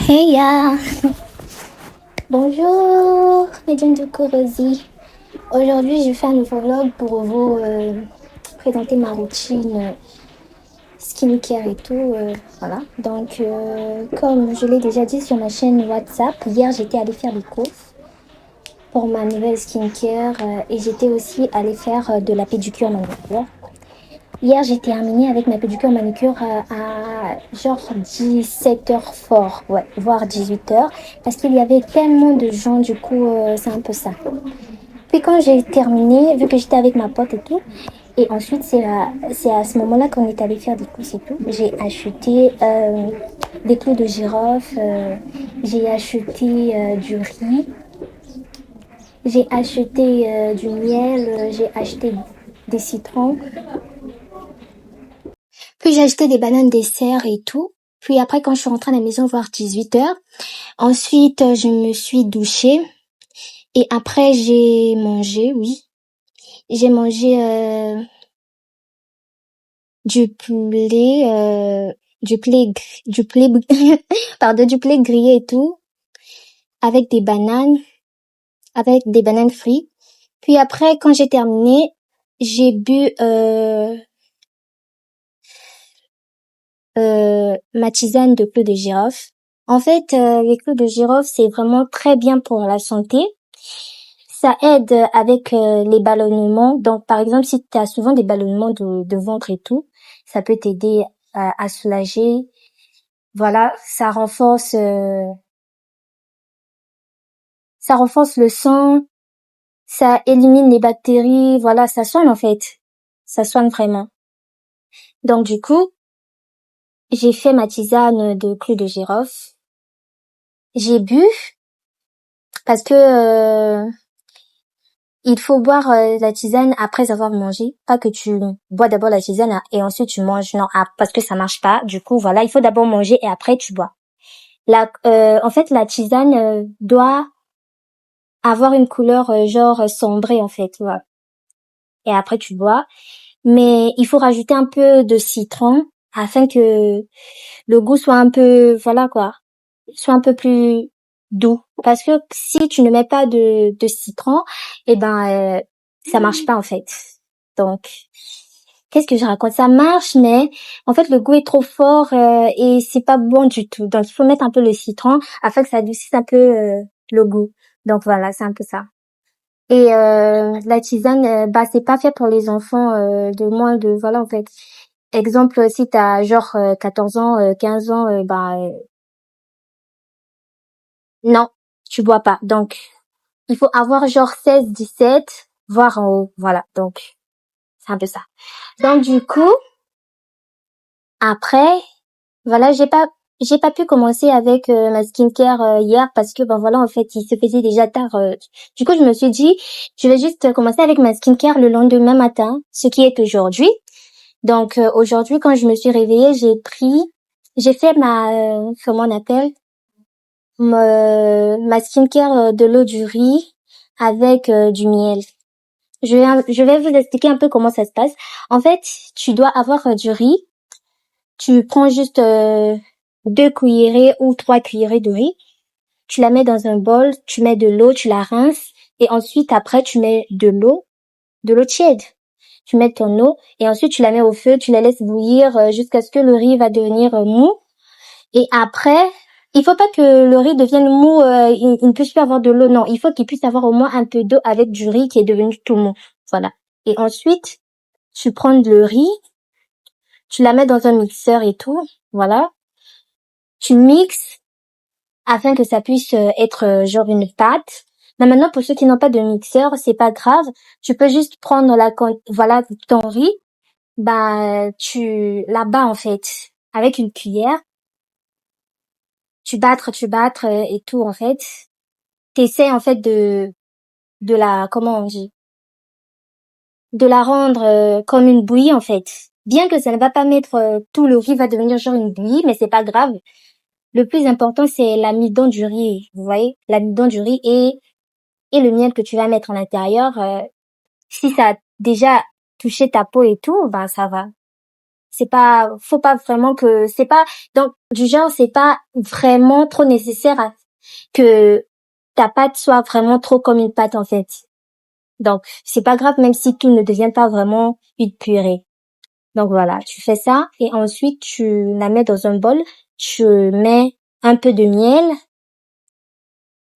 Hey ya! Bonjour, Médium de Korosi. Aujourd'hui, je fais un nouveau vlog pour vous présenter ma routine skincare et tout. Voilà. Donc, comme je l'ai déjà dit sur ma chaîne WhatsApp, hier j'étais allée faire des courses pour ma nouvelle skincare et j'étais aussi allée faire de la pédicure manucure. Hier, j'ai terminé avec ma pédicure manucure à genre 17h fort, ouais, voire 18h, parce qu'il y avait tellement de gens, du coup, c'est un peu ça. Puis quand j'ai terminé, vu que j'étais avec ma pote et tout, et ensuite c'est à ce moment-là qu'on est allé faire des courses et tout, j'ai acheté des clous de girofle, j'ai acheté du riz, j'ai acheté du miel, j'ai acheté des citrons. Puis j'ai acheté des bananes dessert et tout. Puis après, quand je suis rentrée à la maison vers 18h, ensuite, je me suis douchée. Et après, j'ai mangé, oui. J'ai mangé du poulet, du poulet, pardon, du poulet grillé et tout, avec avec des bananes frites. Puis après, quand j'ai terminé, j'ai bu ma tisane de clous de girofle. En fait, les clous de girofle, c'est vraiment très bien pour la santé. Ça aide avec les ballonnements. Donc, par exemple, si tu as souvent des ballonnements de ventre et tout, ça peut t'aider à soulager. Voilà, ça renforce le sang, ça élimine les bactéries. Voilà, ça soigne en fait. Ça soigne vraiment. Donc, du coup, j'ai fait ma tisane de clous de girofle. J'ai bu parce que il faut boire la tisane après avoir mangé, pas que tu bois d'abord la tisane et ensuite tu manges. Non, parce que ça marche pas. Du coup, voilà, il faut d'abord manger et après tu bois. En fait, la tisane doit avoir une couleur genre sombrée en fait, voilà. Et après tu bois. Mais il faut rajouter un peu de citron afin que le goût soit un peu, voilà quoi, soit un peu plus doux. Parce que si tu ne mets pas de citron, eh ben ça marche pas en fait. Donc qu'est-ce que je raconte? Ça marche, mais en fait le goût est trop fort et c'est pas bon du tout. Donc il faut mettre un peu le citron afin que ça adoucisse un peu le goût. Donc voilà, c'est un peu ça. Et la tisane, bah c'est pas fait pour les enfants de moins de voilà en fait. Exemple, si t'as genre 14 ans, 15 ans, non, tu bois pas. Donc il faut avoir genre 16, 17, voire en haut. Voilà, donc c'est un peu ça. Donc du coup, après, voilà, j'ai pas pu commencer avec ma skincare hier parce que ben voilà en fait il se faisait déjà tard. Du coup je me suis dit je vais juste commencer avec ma skincare le lendemain matin, ce qui est aujourd'hui. Donc aujourd'hui quand je me suis réveillée j'ai fait ma comment on appelle ma skincare de l'eau du riz avec du miel. Je vais vous expliquer un peu comment ça se passe. En fait tu dois avoir du riz. Tu prends juste 2 cuillerées ou 3 cuillerées de riz. Tu la mets dans un bol, tu mets de l'eau, tu la rinces et ensuite après tu mets de l'eau tiède. Tu mets ton eau et ensuite tu la mets au feu, tu la laisses bouillir jusqu'à ce que le riz va devenir mou. Et après, il faut pas que le riz devienne mou, il ne puisse plus avoir de l'eau, non. Il faut qu'il puisse avoir au moins un peu d'eau avec du riz qui est devenu tout mou. Voilà. Et ensuite, tu prends le riz, tu la mets dans un mixeur et tout. Voilà. Tu mixes afin que ça puisse être genre une pâte. Mais maintenant, pour ceux qui n'ont pas de mixeur, c'est pas grave. Tu peux juste prendre voilà, ton riz. Bah, tu la bats en fait avec une cuillère. Tu battre et tout en fait. T'essaies en fait de la comment on dit, de la rendre comme une bouillie en fait. Bien que ça ne va pas mettre tout le riz va devenir genre une bouillie, mais c'est pas grave. Le plus important c'est l'amidon du riz. Vous voyez, l'amidon du riz et le miel que tu vas mettre à l'intérieur. Si ça a déjà touché ta peau et tout, ben ça va. faut pas vraiment que, c'est pas, donc, du genre, c'est pas vraiment trop nécessaire que ta pâte soit vraiment trop comme une pâte, en fait. Donc, c'est pas grave même si tout ne devient pas vraiment une purée. Donc voilà, tu fais ça et ensuite tu la mets dans un bol, tu mets un peu de miel.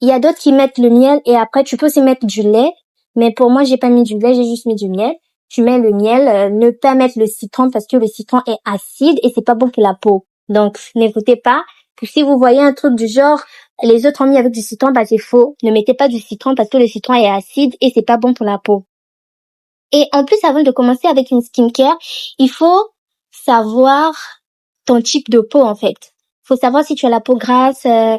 Il y a d'autres qui mettent le miel et après tu peux aussi mettre du lait, mais pour moi j'ai pas mis du lait, j'ai juste mis du miel. Tu mets le miel, ne pas mettre le citron parce que le citron est acide et c'est pas bon pour la peau. Donc n'écoutez pas. Si vous voyez un truc du genre les autres ont mis avec du citron, bah c'est faux. Ne mettez pas du citron parce que le citron est acide et c'est pas bon pour la peau. Et en plus, avant de commencer avec une skincare, il faut savoir ton type de peau, en fait. Faut savoir si tu as la peau grasse, euh,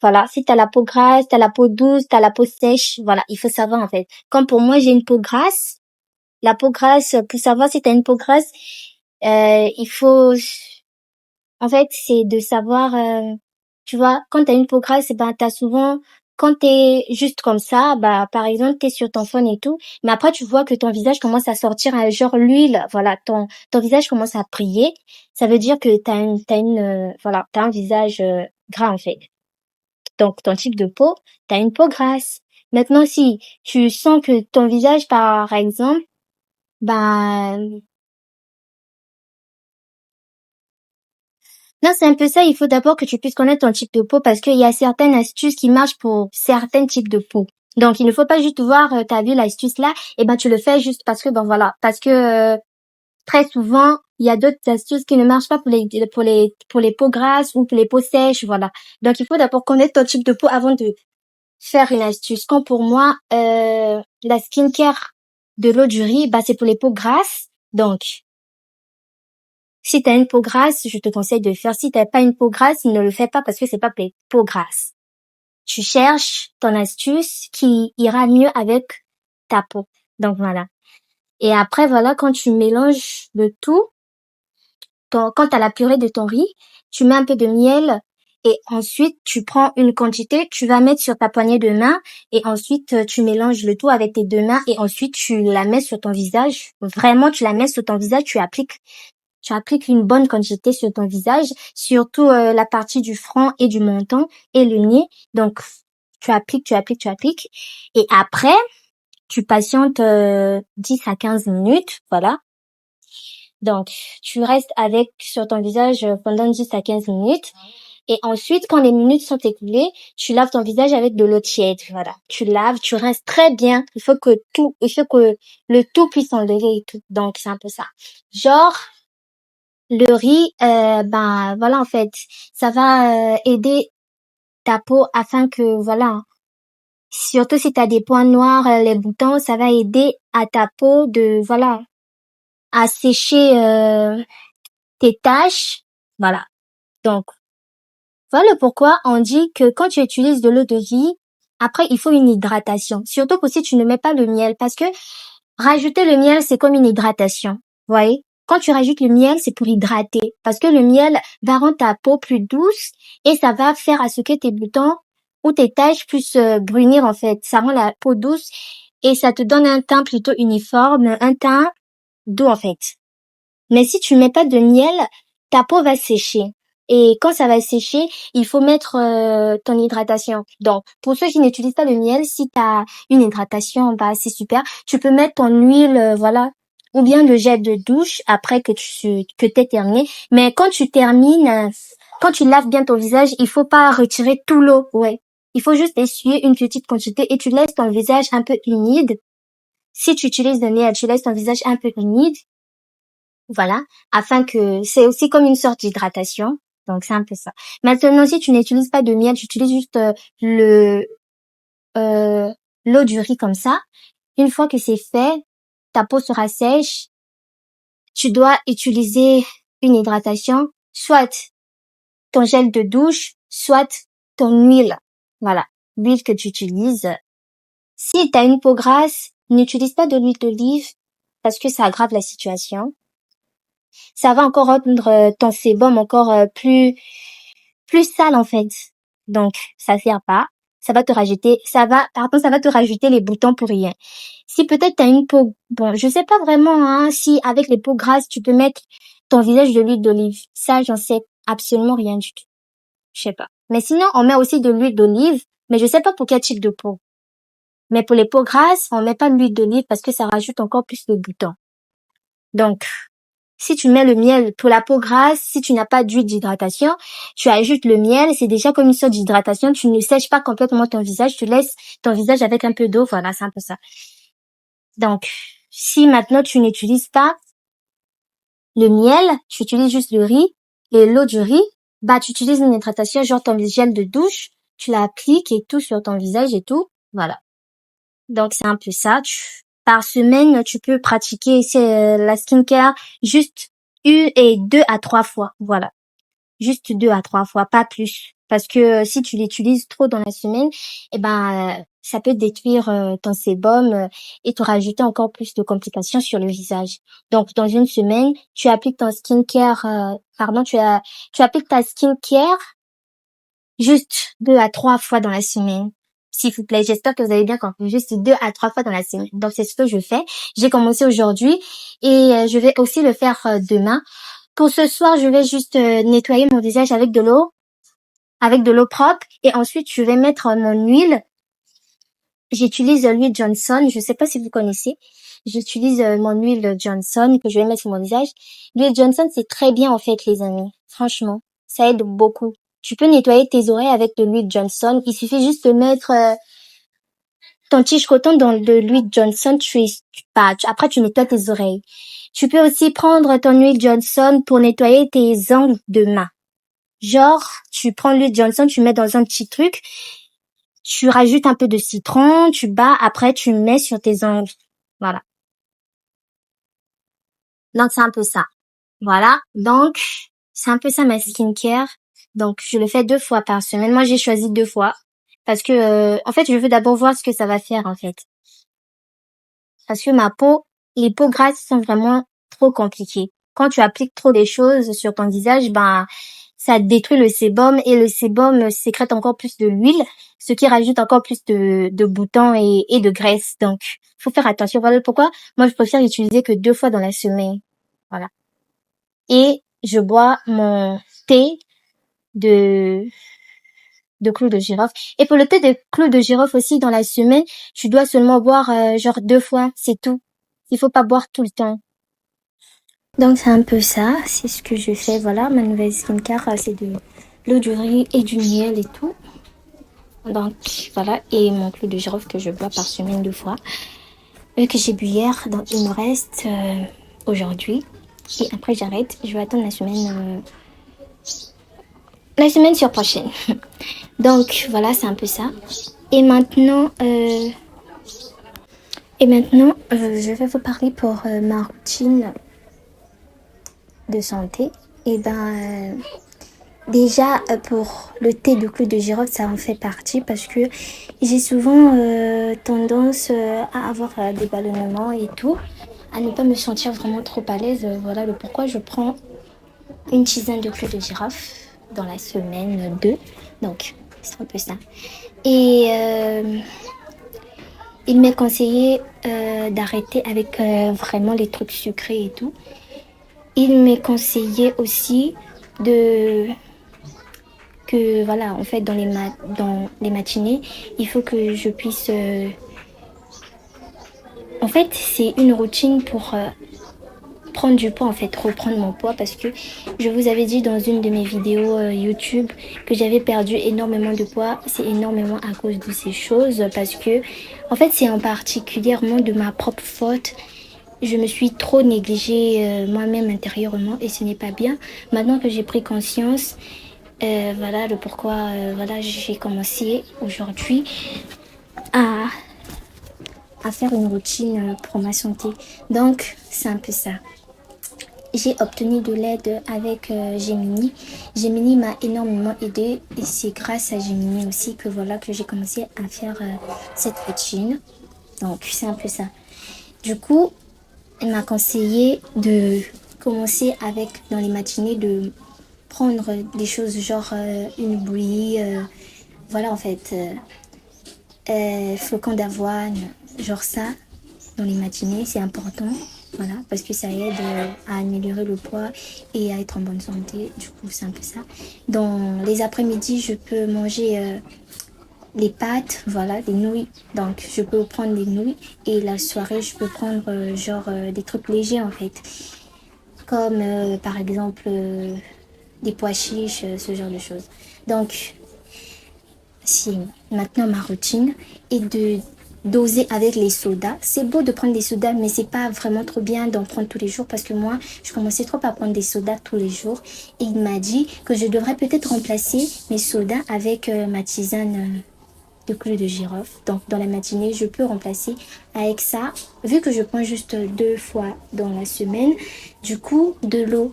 voilà, si t'as la peau grasse, t'as la peau douce, t'as la peau sèche, voilà, il faut savoir, en fait. Comme pour moi, j'ai une peau grasse. La peau grasse, pour savoir si t'as une peau grasse, il faut en fait, c'est de savoir, tu vois, quand t'as une peau grasse, ben t'as souvent, quand t'es juste comme ça, bah par exemple t'es sur ton phone et tout, mais après tu vois que ton visage commence à sortir genre l'huile, voilà, ton visage commence à briller, ça veut dire que voilà, t'as un visage gras en fait. Donc ton type de peau, t'as une peau grasse. Maintenant si tu sens que ton visage par exemple, ben non, c'est un peu ça. Il faut d'abord que tu puisses connaître ton type de peau parce qu'il y a certaines astuces qui marchent pour certains types de peau. Donc, il ne faut pas juste voir, t'as vu l'astuce là, et ben tu le fais juste parce que, ben voilà, parce que très souvent, il y a d'autres astuces qui ne marchent pas pour les peaux grasses ou pour les peaux sèches, voilà. Donc, il faut d'abord connaître ton type de peau avant de faire une astuce. Comme pour moi, la skincare de l'eau du riz, bah c'est pour les peaux grasses. Donc, si t'as une peau grasse, je te conseille de le faire. Si t'as pas une peau grasse, ne le fais pas parce que c'est pas pour les peaux grasses. Tu cherches ton astuce qui ira mieux avec ta peau. Donc voilà. Et après, voilà, quand tu mélanges le tout, quand t'as la purée de ton riz, tu mets un peu de miel et ensuite tu prends une quantité, tu vas mettre sur ta poignée de main et ensuite tu mélanges le tout avec tes deux mains et ensuite tu la mets sur ton visage. Vraiment, tu la mets sur ton visage, tu appliques une bonne quantité sur ton visage, surtout la partie du front et du menton et le nez. Donc, tu appliques. Et après, tu patientes 10 à 15 minutes, voilà. Donc, tu restes avec sur ton visage pendant 10 à 15 minutes. Et ensuite, quand les minutes sont écoulées, tu laves ton visage avec de l'eau tiède, voilà. Tu laves, tu rinces très bien. Il faut que le tout puisse s'enlever et tout. Donc, c'est un peu ça. Genre, le riz, ben voilà en fait, ça va aider ta peau afin que voilà, surtout si tu as des points noirs, les boutons, ça va aider à ta peau de voilà à sécher tes taches, voilà. Donc voilà pourquoi on dit que quand tu utilises de l'eau de vie, après il faut une hydratation. Surtout que si tu ne mets pas le miel, parce que rajouter le miel, c'est comme une hydratation. Vous voyez? Quand tu rajoutes le miel, c'est pour hydrater. Parce que le miel va rendre ta peau plus douce et ça va faire à ce que tes boutons ou tes taches puissent brunir en fait. Ça rend la peau douce et ça te donne un teint plutôt uniforme, un teint doux en fait. Mais si tu mets pas de miel, ta peau va sécher. Et quand ça va sécher, il faut mettre ton hydratation. Donc, pour ceux qui n'utilisent pas le miel, si tu as une hydratation, bah c'est super. Tu peux mettre ton huile, voilà, ou bien le gel de douche après que t'aies terminé. Mais quand tu termines, quand tu laves bien ton visage, il faut pas retirer tout l'eau, ouais. Il faut juste essuyer une petite quantité et tu laisses ton visage un peu humide. Si tu utilises le miel, tu laisses ton visage un peu humide. Voilà, afin que c'est aussi comme une sorte d'hydratation. Donc c'est un peu ça. Maintenant, si tu n'utilises pas de miel, tu utilises juste le euh, l'eau du riz comme ça. Une fois que c'est fait, ta peau sera sèche. Tu dois utiliser une hydratation, soit ton gel de douche, soit ton huile. Voilà, l'huile que tu utilises. Si tu as une peau grasse, n'utilise pas de l'huile d'olive parce que ça aggrave la situation. Ça va encore rendre ton sébum encore plus sale en fait. Donc ça sert pas. ça va te rajouter les boutons pour rien. Si peut-être t'as une peau, bon, je sais pas vraiment, hein, si avec les peaux grasses, tu peux mettre ton visage de l'huile d'olive. Ça, j'en sais absolument rien du tout. Je sais pas. Mais sinon, on met aussi de l'huile d'olive, mais je sais pas pour quel type de peau. Mais pour les peaux grasses, on met pas de l'huile d'olive parce que ça rajoute encore plus de boutons. Donc, si tu mets le miel pour la peau grasse, si tu n'as pas d'huile d'hydratation, tu ajoutes le miel, c'est déjà comme une sorte d'hydratation, tu ne sèches pas complètement ton visage, tu laisses ton visage avec un peu d'eau, voilà, c'est un peu ça. Donc, si maintenant tu n'utilises pas le miel, tu utilises juste le riz et l'eau du riz, bah tu utilises une hydratation, genre ton gel de douche, tu l'appliques et tout sur ton visage et tout, voilà. Donc c'est un peu ça. Par semaine, tu peux pratiquer la skincare juste 2 à 3 fois, voilà. Juste 2 à 3 fois, pas plus. Parce que si tu l'utilises trop dans la semaine, eh ben ça peut détruire ton sébum et te rajouter encore plus de complications sur le visage. Donc dans une semaine, tu appliques ton skincare, tu appliques ta skincare juste 2 à 3 fois dans la semaine. S'il vous plaît, j'espère que vous avez bien compris. Juste 2 à 3 fois dans la semaine. Donc c'est ce que je fais. J'ai commencé aujourd'hui et je vais aussi le faire demain. Pour ce soir, je vais juste nettoyer mon visage avec de l'eau propre et ensuite je vais mettre mon huile. J'utilise l'huile Johnson, je sais pas si vous connaissez. J'utilise mon huile Johnson que je vais mettre sur mon visage. L'huile Johnson, c'est très bien en fait les amis. Franchement, ça aide beaucoup. Tu peux nettoyer tes oreilles avec de l'huile Johnson. Il suffit juste de mettre ton tige coton dans de l'huile Johnson. Après tu nettoies tes oreilles. Tu peux aussi prendre ton huile Johnson pour nettoyer tes ongles de main. Genre, tu prends l'huile Johnson, tu mets dans un petit truc, tu rajoutes un peu de citron, tu bats, après tu mets sur tes ongles. Voilà. Donc c'est un peu ça. Voilà. Donc c'est un peu ça ma skincare. Donc je le fais 2 fois par semaine. Moi j'ai choisi 2 fois parce que en fait je veux d'abord voir ce que ça va faire en fait. Parce que les peaux grasses sont vraiment trop compliquées. Quand tu appliques trop des choses sur ton visage, ben ça détruit le sébum et le sébum sécrète encore plus de l'huile, ce qui rajoute encore plus de boutons et de graisse. Donc, faut faire attention. Voilà pourquoi moi je préfère utiliser que 2 fois dans la semaine. Voilà. Et je bois mon thé de clous de girofle. Et pour le thé de clous de girofle aussi dans la semaine, tu dois seulement boire genre 2 fois, c'est tout. Il faut pas boire tout le temps. Donc c'est un peu ça, c'est ce que je fais. Voilà, ma nouvelle skincare, c'est de l'eau du riz et du miel et tout. Donc voilà, et mon clou de girofle que je bois par semaine 2 fois. Que j'ai bu hier, donc il me reste aujourd'hui. Et après j'arrête, je vais attendre la semaine sur prochaine. Donc voilà, c'est un peu ça. Et maintenant, je vais vous parler pour ma routine de santé. Et déjà pour le thé de clou de girofle, ça en fait partie parce que j'ai souvent tendance à avoir des ballonnements et tout, à ne pas me sentir vraiment trop à l'aise. Voilà le pourquoi je prends une tisane de clou de girofle dans la semaine 2. Donc c'est un peu ça. Et il m'est conseillé d'arrêter avec vraiment les trucs sucrés et tout. Il m'est conseillé aussi que voilà, en fait dans les matinées, il faut que je puisse en fait, c'est une routine pour prendre du poids, en fait, reprendre mon poids parce que je vous avais dit dans une de mes vidéos YouTube que j'avais perdu énormément de poids. C'est énormément à cause de ces choses parce que en fait, c'est en particulièrement de ma propre faute. Je me suis trop négligée moi-même intérieurement et ce n'est pas bien. Maintenant que j'ai pris conscience, voilà le pourquoi voilà, j'ai commencé aujourd'hui à, à faire une routine pour ma santé. Donc, c'est un peu ça. J'ai obtenu de l'aide avec Gemini. Gemini m'a énormément aidé et c'est grâce à Gemini aussi que voilà que j'ai commencé à faire cette routine. Donc, c'est un peu ça. Du coup, elle m'a conseillé de commencer avec, dans les matinées, de prendre des choses genre une bouillie. Voilà, en fait, flocons d'avoine, genre ça, dans les matinées, c'est important. Voilà, parce que ça aide à améliorer le poids et à être en bonne santé. Du coup, c'est un peu ça. Dans les après-midi, je peux manger les pâtes, voilà, des nouilles. Donc, je peux prendre des nouilles. Et la soirée, je peux prendre des trucs légers en fait. Comme par exemple des pois chiches, ce genre de choses. Donc, si maintenant ma routine est de doser avec les sodas. C'est beau de prendre des sodas, mais c'est pas vraiment trop bien d'en prendre tous les jours parce que moi, je commençais trop à prendre des sodas tous les jours. Et il m'a dit que je devrais peut-être remplacer mes sodas avec ma tisane de clous de girofle. Donc, dans la matinée, je peux remplacer avec ça. Vu que je prends juste 2 fois dans la semaine, du coup, de l'eau.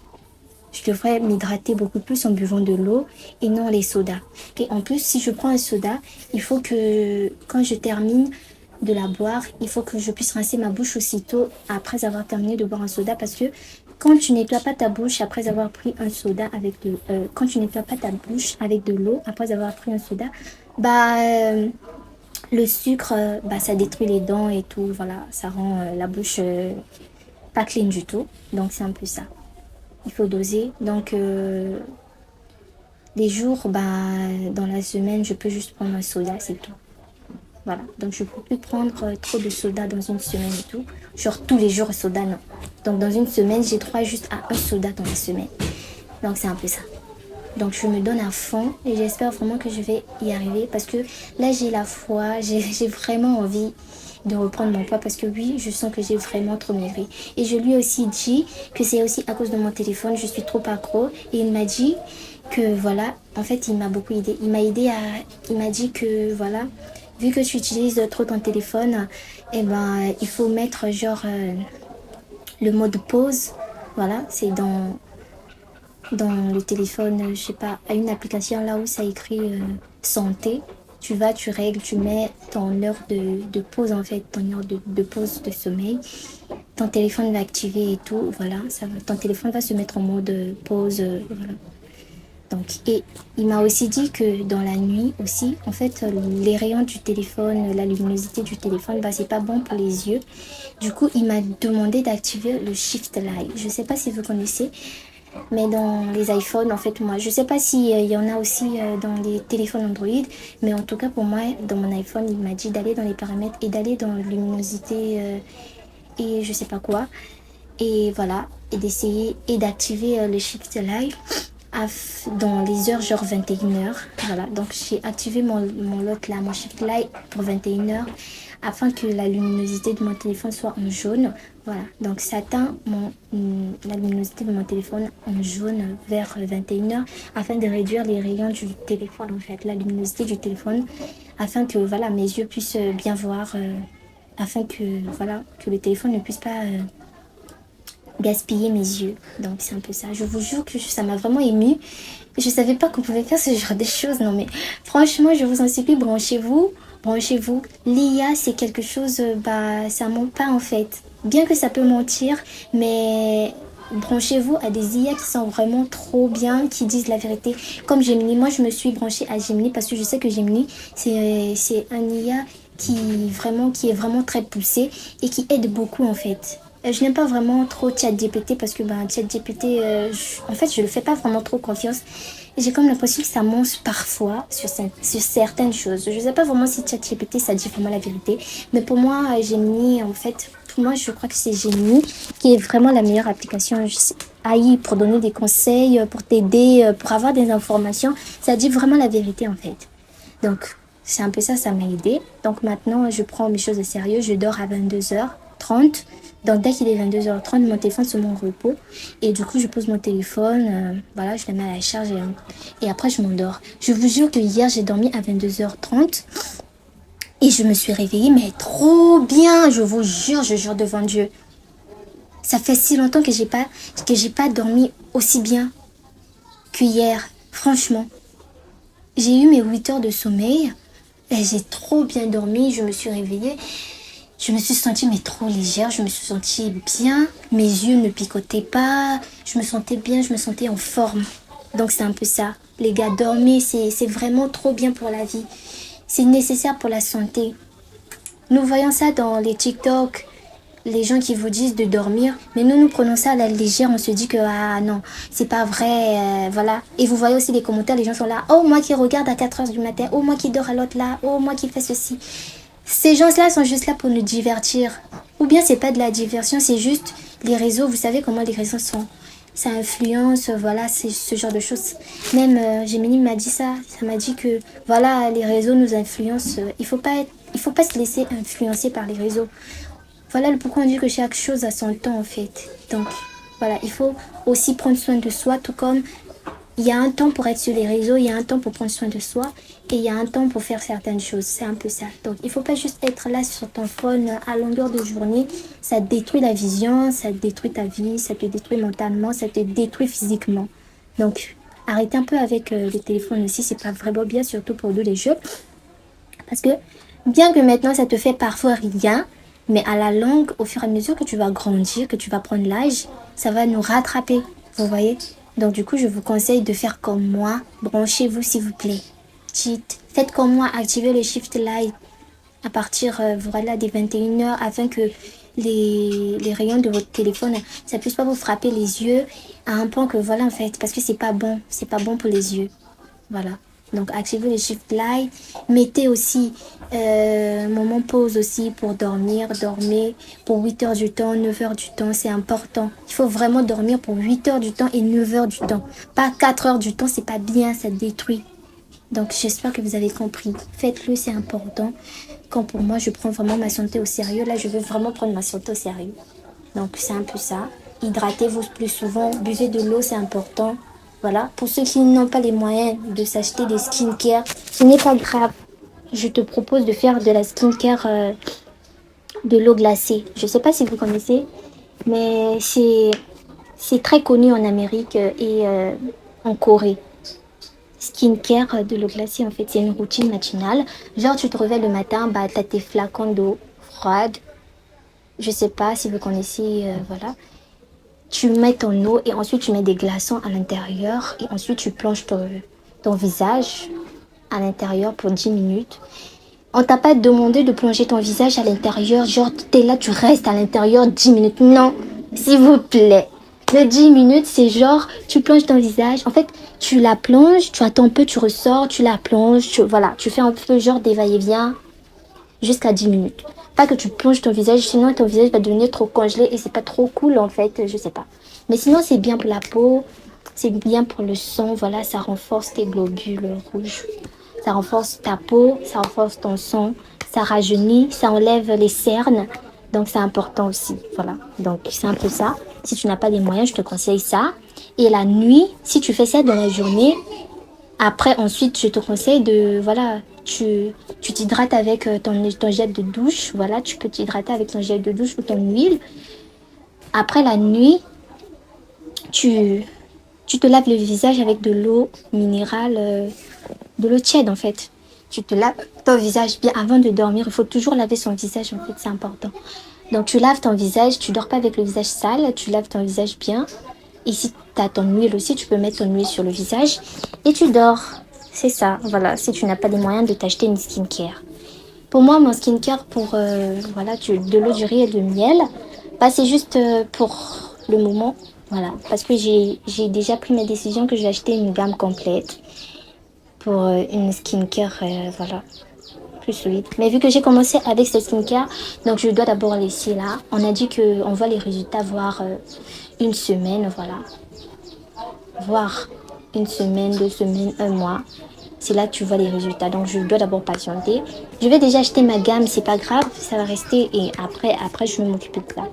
Je devrais m'hydrater beaucoup plus en buvant de l'eau et non les sodas. Et en plus, si je prends un soda, il faut que quand je termine de la boire, il faut que je puisse rincer ma bouche aussitôt après avoir terminé de boire un soda parce que quand tu nettoies pas ta bouche après avoir pris un soda avec de quand tu nettoies pas ta bouche avec de l'eau après avoir pris un soda, bah le sucre bah ça détruit les dents et tout, voilà, ça rend la bouche pas clean du tout. Donc c'est un peu ça. Il faut doser. Donc, les jours, bah, dans la semaine, je peux juste prendre un soda, c'est tout. Voilà. Donc, je ne peux plus prendre trop de soda dans une semaine et tout. Genre, tous les jours, soda, non. Donc, dans une semaine, j'ai droit juste à un soda dans la semaine. Donc, c'est un peu ça. Donc, je me donne à fond et j'espère vraiment que je vais y arriver parce que là, j'ai la foi, j'ai vraiment envie de reprendre mon poids parce que oui, je sens que j'ai vraiment trop maigri. Et je lui ai aussi dit que c'est aussi à cause de mon téléphone, je suis trop accro. Et il m'a dit que voilà, en fait, il m'a beaucoup aidé. Il m'a dit que voilà, vu que tu utilises trop ton téléphone, eh ben, il faut mettre genre le mode pause. Voilà, c'est dans le téléphone, je sais pas, à une application là où ça écrit santé. Tu vas, tu règles, tu mets ton heure de pause en fait, ton heure de pause de sommeil. Ton téléphone va activer et tout, voilà, ton téléphone va se mettre en mode pause, voilà. Donc, et il m'a aussi dit que dans la nuit aussi, en fait, les rayons du téléphone, la luminosité du téléphone, bah, c'est pas bon pour les yeux. Du coup, il m'a demandé d'activer le Shift Light. Je sais pas si vous connaissez, mais dans les iPhones, en fait, moi, je sais pas s'il y en a aussi dans les téléphones Android, mais en tout cas, pour moi, dans mon iPhone, il m'a dit d'aller dans les paramètres et d'aller dans la luminosité et je sais pas quoi. Et voilà, et d'essayer et d'activer le Shift Light dans les heures genre 21h. Voilà, donc j'ai activé mon lot là, mon Shift Light pour 21h afin que la luminosité de mon téléphone soit en jaune. Voilà, donc ça atteint la luminosité de mon téléphone en jaune vers 21h afin de réduire les rayons du téléphone en fait, la luminosité du téléphone afin que voilà, mes yeux puissent bien voir, afin que voilà, que le téléphone ne puisse pas gaspiller mes yeux. Donc c'est un peu ça. Je vous jure que ça m'a vraiment émue. Je savais pas qu'on pouvait faire ce genre de choses. Non mais franchement, je vous en supplie, branchez-vous. Branchez-vous. L'IA, c'est quelque chose, bah ça ment pas en fait. Bien que ça peut mentir, mais branchez-vous à des IA qui sont vraiment trop bien, qui disent la vérité. Comme Gemini, moi je me suis branchée à Gemini parce que je sais que Gemini, c'est un IA qui est vraiment très poussé et qui aide beaucoup en fait. Je n'aime pas vraiment trop ChatGPT parce que ChatGPT, en fait, je ne le fais pas vraiment trop confiance. J'ai comme l'impression que ça ment parfois sur certaines choses. Je ne sais pas vraiment si ChatGPT, ça dit vraiment la vérité. Mais pour moi, Gemini, en fait, pour moi, je crois que c'est Gemini qui est vraiment la meilleure application AI pour donner des conseils, pour t'aider, pour avoir des informations. Ça dit vraiment la vérité, en fait. Donc, c'est un peu ça, ça m'a aidé. Donc maintenant, je prends mes choses au sérieux. Je dors à 22h30. Donc dès qu'il est 22h30, mon téléphone se met en repos. Et du coup, je pose mon téléphone. Voilà, je le mets à la charge et après, je m'endors. Je vous jure que hier, j'ai dormi à 22h30. Et je me suis réveillée, mais trop bien. Je vous jure, je jure devant Dieu. Ça fait si longtemps que j'ai pas dormi aussi bien qu'hier. Franchement. J'ai eu mes 8 heures de sommeil. Et j'ai trop bien dormi. Je me suis réveillée. Je me suis sentie mais trop légère, je me suis sentie bien, mes yeux ne picotaient pas, je me sentais bien, je me sentais en forme. Donc c'est un peu ça. Les gars, dormez, c'est vraiment trop bien pour la vie. C'est nécessaire pour la santé. Nous voyons ça dans les TikTok, les gens qui vous disent de dormir, mais nous prenons ça à la légère, on se dit que ah non, c'est pas vrai, voilà. Et vous voyez aussi les commentaires, les gens sont là, oh moi qui regarde à 4 heures du matin, oh moi qui dors à l'autre là, oh moi qui fais ceci. Ces gens-là sont juste là pour nous divertir. Ou bien c'est pas de la diversion, c'est juste les réseaux, vous savez comment les réseaux sont. Ça influence, voilà, c'est ce genre de choses. Même Gemini m'a dit ça m'a dit que voilà, les réseaux nous influencent. Il faut pas se laisser influencer par les réseaux. Voilà pourquoi on dit que chaque chose a son temps en fait. Donc voilà, il faut aussi prendre soin de soi, tout comme il y a un temps pour être sur les réseaux, il y a un temps pour prendre soin de soi et il y a un temps pour faire certaines choses. C'est un peu ça. Donc il faut pas juste être là sur ton phone à longueur de journée. Ça détruit la vision, ça détruit ta vie, ça te détruit mentalement, ça te détruit physiquement. Donc arrêtez un peu avec le téléphone aussi, c'est pas vraiment bien, surtout pour nous les jeunes. Parce que bien que maintenant ça te fait parfois rien, mais à la longue, au fur et à mesure que tu vas grandir, que tu vas prendre l'âge, ça va nous rattraper. Vous voyez? Donc du coup, je vous conseille de faire comme moi. Branchez-vous s'il vous plaît. Faites comme moi, activez le shift light à partir voilà, des 21 heures afin que les rayons de votre téléphone, ça puisse pas vous frapper les yeux à un point que voilà en fait, parce que c'est pas bon pour les yeux. Voilà. Donc activez le shift light. Mettez aussi moment pause aussi pour dormir. Dormez pour 8 heures du temps, 9 heures du temps, c'est important. Il faut vraiment dormir pour 8 heures du temps et 9 heures du temps. Pas 4 heures du temps, c'est pas bien, ça détruit. Donc j'espère que vous avez compris. Faites-le, c'est important. Quand pour moi, je prends vraiment ma santé au sérieux, là, je veux vraiment prendre ma santé au sérieux. Donc c'est un peu ça. Hydratez-vous plus souvent, buvez de l'eau, c'est important. Voilà. Pour ceux qui n'ont pas les moyens de s'acheter des skincare, ce n'est pas grave. Je te propose de faire de la skincare de l'eau glacée. Je ne sais pas si vous connaissez, mais c'est très connu en Amérique et en Corée. Skincare de l'eau glacée, en fait, c'est une routine matinale. Genre, tu te réveilles le matin, bah, t'as tes flacons d'eau froide. Je sais pas si vous connaissez, voilà. Tu mets ton eau et ensuite tu mets des glaçons à l'intérieur et ensuite tu plonges ton visage à l'intérieur pour 10 minutes. On t'a pas demandé de plonger ton visage à l'intérieur, genre t'es là, tu restes à l'intérieur 10 minutes. Non, s'il vous plaît. Les 10 minutes, c'est genre, tu plonges ton visage. En fait, tu la plonges, tu attends un peu, tu ressors, tu la plonges, voilà, tu fais un peu genre des va-et-vient jusqu'à 10 minutes. Pas que tu plonges ton visage, sinon ton visage va devenir trop congelé et c'est pas trop cool en fait, je sais pas. Mais sinon, c'est bien pour la peau, c'est bien pour le sang, voilà, ça renforce tes globules rouges. Ça renforce ta peau, ça renforce ton sang, ça rajeunit, ça enlève les cernes. Donc c'est important aussi, voilà. Donc c'est un peu ça. Si tu n'as pas les moyens, je te conseille ça. Et la nuit, si tu fais ça dans la journée, après ensuite je te conseille de, voilà, tu t'hydrates avec ton gel de douche. Voilà, tu peux t'hydrater avec ton gel de douche ou ton huile. Après la nuit, tu, tu te laves le visage avec de l'eau minérale, de l'eau tiède en fait. Tu te laves ton visage bien avant de dormir. Il faut toujours laver son visage en fait, c'est important. Donc tu laves ton visage, tu dors pas avec le visage sale, tu laves ton visage bien. Et si tu as ton huile aussi, tu peux mettre ton huile sur le visage et tu dors. C'est ça, voilà, si tu n'as pas les moyens de t'acheter une skincare. Pour moi, mon skincare pour voilà, de l'eau du riz et de miel, bah, c'est juste pour le moment. Voilà, parce que j'ai déjà pris ma décision que je vais acheter une gamme complète pour une skincare, voilà, plus solide. Mais vu que j'ai commencé avec cette skincare, donc je dois d'abord laisser là. On a dit qu'on voit les résultats voir une semaine, voilà. Voir une semaine, 2 semaines, un mois. C'est là que tu vois les résultats. Donc, je dois d'abord patienter. Je vais déjà acheter ma gamme, c'est pas grave, ça va rester. Et après je vais m'occuper de ça.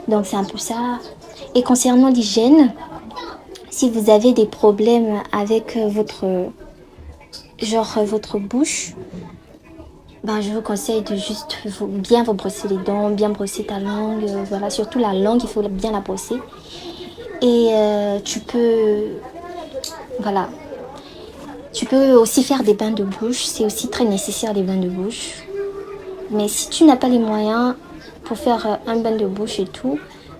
Donc, c'est un peu ça. Et concernant l'hygiène, si vous avez des problèmes avec votre bouche, ben, je vous conseille de juste bien vous brosser les dents, bien brosser ta langue. Voilà, surtout la langue, il faut bien la brosser. Et tu peux, voilà, tu peux aussi faire des bains de bouche. C'est aussi très nécessaire, les bains de bouche. Mais si tu n'as pas les moyens pour faire un bain de bouche et tout,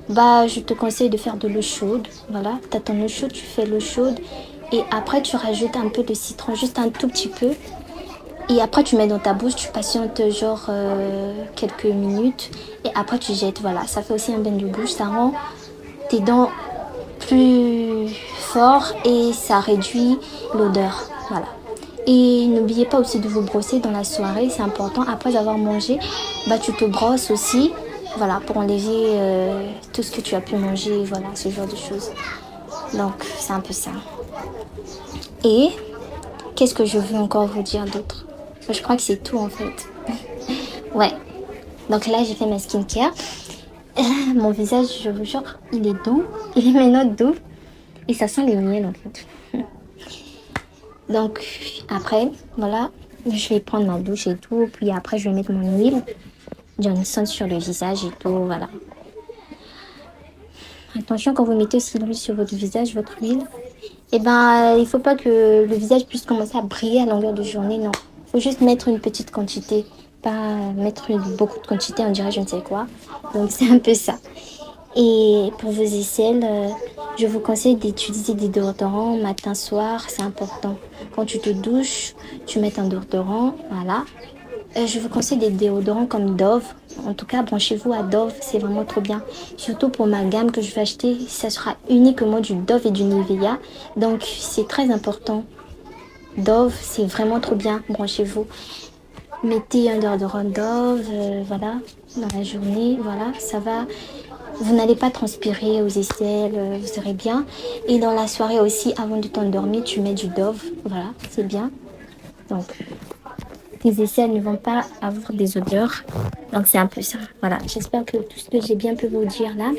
bah, je te conseille de faire de l'eau chaude. Voilà, tu as ton eau chaude, tu fais l'eau chaude. Et après, tu rajoutes un peu de citron, juste un tout petit peu. Et après, tu mets dans ta bouche, tu patientes genre quelques minutes. Et après, tu jettes. Voilà, ça fait aussi un bain de bouche. Ça rend tes dents plus fort et ça réduit l'odeur. Voilà. Et n'oubliez pas aussi de vous brosser dans la soirée, c'est important. Après avoir mangé, bah tu te brosses aussi, voilà, pour enlever tout ce que tu as pu manger, voilà, ce genre de choses. Donc c'est un peu ça. Et qu'est-ce que je veux encore vous dire d'autre? Je crois que c'est tout en fait. Ouais. Donc là j'ai fait ma skincare. Mon visage, je vous jure, il est doux. Il est maintenant doux. Et ça sent les miels en fait. Donc après, voilà, je vais prendre ma douche et tout. Puis après, je vais mettre mon huile Johnson sur le visage et tout, voilà. Attention quand vous mettez aussi l'huile sur votre visage, votre huile, et ben il faut pas que le visage puisse commencer à briller à longueur de journée, non. Il faut juste mettre une petite quantité, pas mettre beaucoup de quantité, on dirait je ne sais quoi. Donc c'est un peu ça. Et pour vos aisselles, je vous conseille d'utiliser des déodorants matin, soir, c'est important. Quand tu te douches, tu mets un déodorant, voilà. Je vous conseille des déodorants comme Dove. En tout cas, branchez-vous à Dove, c'est vraiment trop bien. Surtout pour ma gamme que je vais acheter, ça sera uniquement du Dove et du Nivea. Donc, c'est très important. Dove, c'est vraiment trop bien, branchez-vous. Mettez un déodorant Dove, voilà, dans la journée, voilà, ça va. Vous n'allez pas transpirer aux aisselles, vous serez bien. Et dans la soirée aussi, avant de t'endormir, tu mets du Dove, voilà, c'est bien. Donc, tes aisselles ne vont pas avoir des odeurs. Donc c'est un peu ça. Voilà, j'espère que tout ce que j'ai bien pu vous dire là,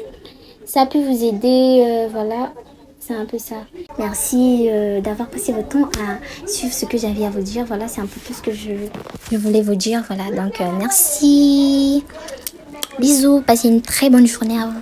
ça a pu vous aider. Voilà, c'est un peu ça. Merci d'avoir passé votre temps à suivre ce que j'avais à vous dire. Voilà, c'est un peu tout ce que je voulais vous dire. Voilà, donc merci. Bisous, passez une très bonne journée à vous.